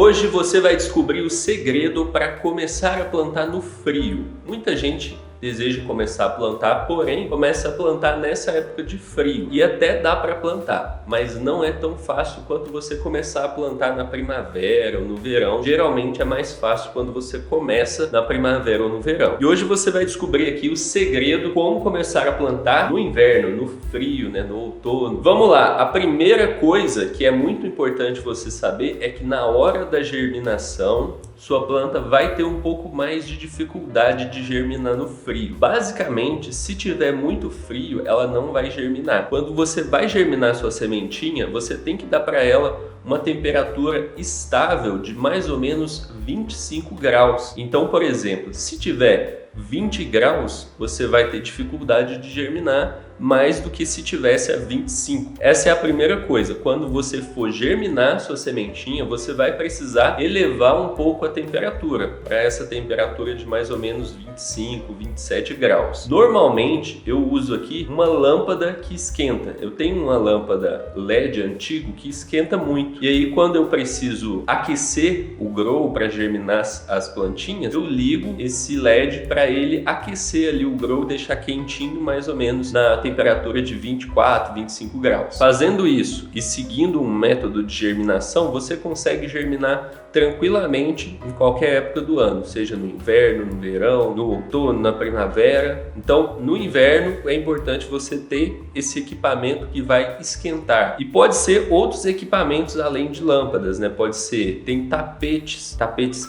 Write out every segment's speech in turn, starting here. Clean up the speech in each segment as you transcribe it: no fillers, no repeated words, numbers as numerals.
Hoje você vai descobrir o segredo para começar a plantar no frio. Muita gente deseja começar a plantar, porém começa a plantar nessa época de frio e até dá para plantar, mas não é tão fácil quanto você começar a plantar na primavera ou no verão. Geralmente é mais fácil quando você começa na primavera ou no verão. E hoje você vai descobrir aqui o segredo como começar a plantar no inverno, no frio, no outono. Vamos lá, a primeira coisa que é muito importante você saber é que na hora da germinação sua planta vai ter um pouco mais de dificuldade de germinar no frio. Basicamente, se tiver muito frio, ela não vai germinar. Quando você vai germinar sua sementinha, você tem que dar para ela uma temperatura estável de mais ou menos 25 graus. Então, por exemplo, se tiver 20 graus, você vai ter dificuldade de germinar mais do que se tivesse a 25. Essa é a primeira coisa. Quando você for germinar sua sementinha, você vai precisar elevar um pouco a temperatura para essa temperatura de mais ou menos 25, 27 graus. Normalmente eu uso aqui uma lâmpada que esquenta. Eu tenho uma lâmpada LED antigo que esquenta muito. E aí quando eu preciso aquecer o grow para germinar as plantinhas, eu ligo esse LED para ele aquecer ali o grow, deixar quentinho mais ou menos na temperatura de 24, 25 graus. Fazendo isso e seguindo um método de germinação, você consegue germinar tranquilamente em qualquer época do ano, seja no inverno, no verão, no outono, na primavera. Então, no inverno é importante você ter esse equipamento que vai esquentar. E pode ser outros equipamentos além de lâmpadas, Pode ser, tem tapetes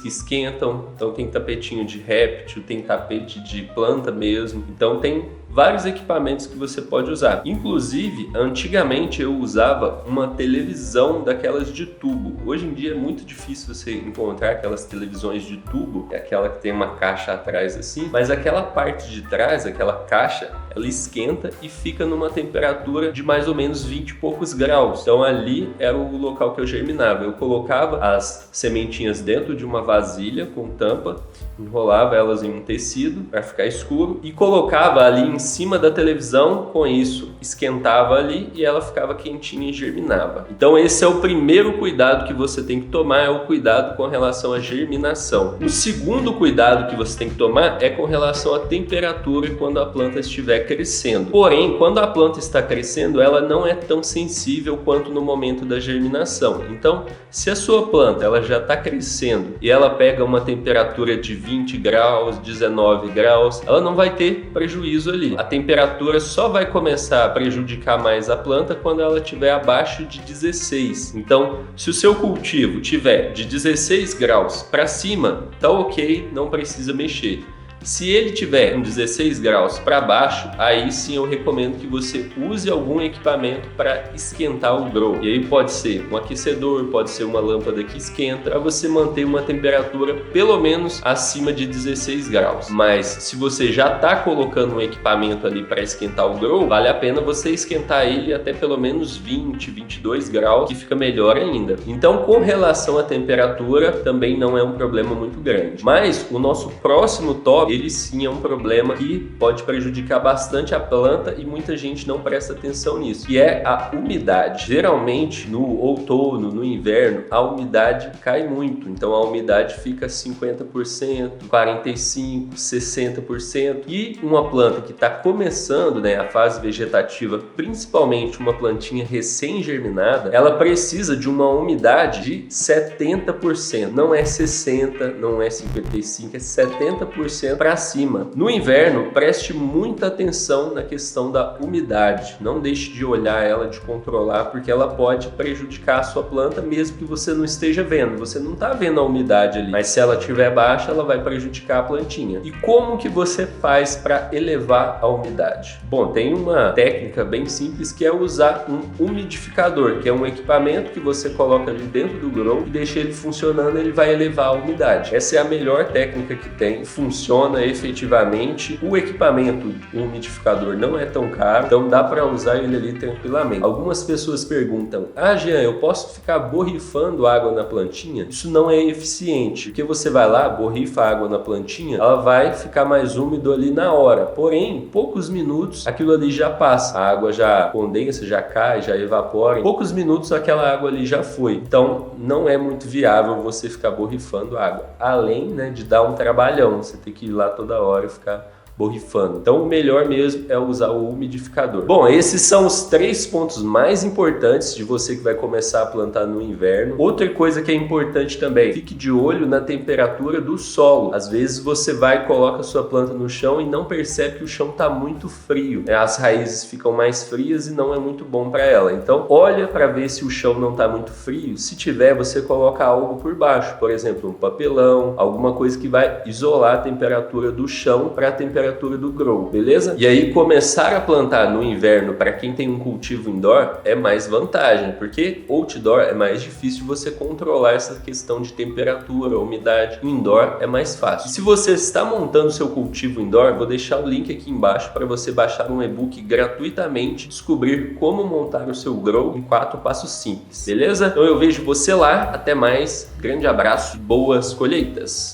que esquentam, então tem tapetinho de réptil, tem tapete de planta mesmo, então tem vários equipamentos que você pode usar. Inclusive, antigamente eu usava uma televisão daquelas de tubo. Hoje em dia é muito difícil você encontrar aquelas televisões de tubo, é aquela que tem uma caixa atrás assim, mas aquela parte de trás, aquela caixa, ela esquenta e fica numa temperatura de mais ou menos 20 e poucos graus. Então ali era o local que eu germinava. Eu colocava as sementinhas dentro de uma vasilha com tampa, enrolava elas em um tecido para ficar escuro e colocava ali em cima da televisão. Com isso esquentava ali e ela ficava quentinha e germinava. Então esse é o primeiro cuidado que você tem que tomar, é o cuidado com relação à germinação. O segundo cuidado que você tem que tomar é com relação à temperatura quando a planta estiver crescendo. Porém, quando a planta está crescendo, ela não é tão sensível quanto no momento da germinação. Então, se a sua planta ela já está crescendo e ela pega uma temperatura de 20 graus, 19 graus, ela não vai ter prejuízo ali. A temperatura só vai começar a prejudicar mais a planta quando ela estiver abaixo de 16. Então, se o seu cultivo tiver de 16 graus para cima, tá ok, não precisa mexer. Se ele tiver um 16 graus para baixo, aí sim eu recomendo que você use algum equipamento para esquentar o grow. E aí pode ser um aquecedor, pode ser uma lâmpada que esquenta, para você manter uma temperatura pelo menos acima de 16 graus. Mas se você já está colocando um equipamento ali para esquentar o grow, vale a pena você esquentar ele até pelo menos 20, 22 graus, que fica melhor ainda. Então, com relação à temperatura, também não é um problema muito grande. Mas o nosso próximo tópico, ele sim é um problema que pode prejudicar bastante a planta e muita gente não presta atenção nisso, que é a umidade. Geralmente no outono, no inverno, a umidade cai muito, então a umidade fica 50%, 45%, 60%, e uma planta que está começando, a fase vegetativa, principalmente uma plantinha recém-germinada, ela precisa de uma umidade de 70%, não é 60%, não é 55%, é 70% para cima. No inverno, preste muita atenção na questão da umidade. Não deixe de olhar ela, de controlar, porque ela pode prejudicar a sua planta mesmo que você não esteja vendo. Você não está vendo a umidade ali, mas se ela estiver baixa, ela vai prejudicar a plantinha. E como que você faz para elevar a umidade? Bom, tem uma técnica bem simples que é usar um umidificador, que é um equipamento que você coloca ali dentro do grow e deixa ele funcionando, ele vai elevar a umidade. Essa é a melhor técnica que tem, funciona funciona efetivamente. O equipamento, o umidificador, não é tão caro, então dá para usar ele ali tranquilamente. Algumas pessoas perguntam: ah, Jean, eu posso ficar borrifando água na plantinha? Isso não é eficiente, porque você vai lá, borrifa água na plantinha, ela vai ficar mais úmido ali na hora, porém, em poucos minutos aquilo ali já passa, a água já condensa, já cai, já evapora, em poucos minutos aquela água ali já foi. Então não é muito viável você ficar borrifando água, além, né, de dar um trabalhão, você tem que ir lá toda hora e ficar borrifando. Então o melhor mesmo é usar o umidificador. Bom, esses são os 3 pontos mais importantes de você que vai começar a plantar no inverno. Outra coisa que é importante também, fique de olho na temperatura do solo. Às vezes você vai e coloca a sua planta no chão e não percebe que o chão está muito frio, né? As raízes ficam mais frias e não é muito bom para ela. Então olha para ver se o chão não está muito frio. Se tiver, você coloca algo por baixo, por exemplo, um papelão, alguma coisa que vai isolar a temperatura do chão para a temperatura do grow, beleza? E aí começar a plantar no inverno para quem tem um cultivo indoor é mais vantagem, porque outdoor é mais difícil você controlar essa questão de temperatura, umidade. Indoor é mais fácil. Se você está montando seu cultivo indoor, vou deixar o link aqui embaixo para você baixar um e-book gratuitamente, descobrir como montar o seu grow em 4 passos simples, beleza? Então eu vejo você lá, até mais, grande abraço e boas colheitas!